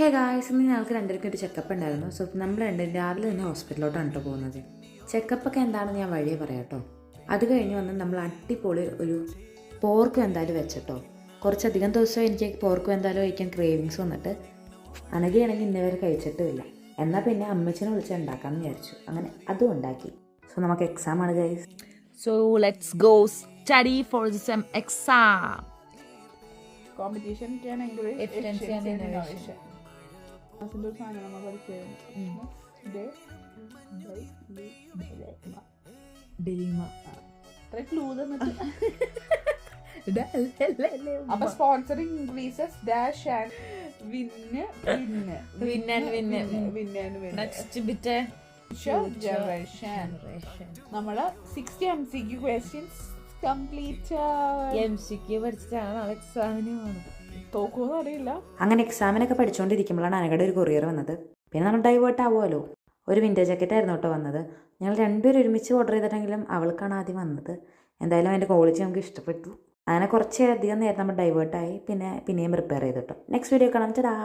Hey guys, ഇന്ന് ഞങ്ങൾക്ക് രണ്ടുപേർക്കും ഒരു ചെക്കപ്പ് ഉണ്ടായിരുന്നു. സോ നമ്മൾ രണ്ടും രാവിലെ തന്നെ ഹോസ്പിറ്റലിലോട്ടാണ് കേട്ടോ പോകുന്നത്. ചെക്കപ്പൊക്കെ എന്താണെന്ന് ഞാൻ വഴിയെ പറയാം കേട്ടോ. അത് കഴിഞ്ഞ് വന്ന് നമ്മൾ അടിപൊളി ഒരു പോർക്ക് എന്തായാലും വെച്ചിട്ടോ. കുറച്ചധികം ദിവസം എനിക്ക് പോർക്ക് എന്തായാലും കഴിക്കാൻ ക്രേവിങ്സ് വന്നിട്ട് അനഘയാണെങ്കിൽ ഇന്നവരെ കഴിച്ചിട്ടുമില്ല. എന്നാൽ പിന്നെ അമ്മച്ചിനെ വിളിച്ച് ഉണ്ടാക്കാമെന്ന് വിചാരിച്ചു. അങ്ങനെ അതും ഉണ്ടാക്കി. സോ നമുക്ക് എക്സാം ആണ് guys. So let's go study for some exam. Competition can encourage Efficiency and innovation. അപ്പൊ sponsoring increases dash and win Next bit generation. നമ്മള് 60 MCQ questions കംപ്ലീറ്റ് MCQ പഠിച്ചിട്ടാണ് നാളെ എക്സാമിന് പോകുന്നത്. തോക്കുമെന്ന് അറിയില്ല. അങ്ങനെ എക്സാമിനൊക്കെ പഠിച്ചുകൊണ്ടിരിക്കുമ്പോഴാണ് അനഘയുടെ ഒരു കൊറിയർ വന്നത്. പിന്നെ നമ്മൾ ഡൈവേർട്ട് ആവുമല്ലോ. ഒരു വിൻറ്റേജ് ജാക്കറ്റ് ആയിരുന്നു കേട്ടോ വന്നത്. ഞങ്ങൾ രണ്ടുപേരും ഒരുമിച്ച് ഓർഡർ ചെയ്തിട്ടെങ്കിലും അവൾക്കാണ് ആദ്യം വന്നത്. എന്തായാലും അതിൻ്റെ ക്വാളിറ്റി നമുക്ക് ഇഷ്ടപ്പെട്ടു. അങ്ങനെ കുറച്ചധികം നേരം നമ്മൾ ഡൈവേർട്ടായി. പിന്നെയും പ്രിപ്പയർ ചെയ്തിട്ടോ. നെക്സ്റ്റ് വീഡിയോ കാണാം. ചടാ.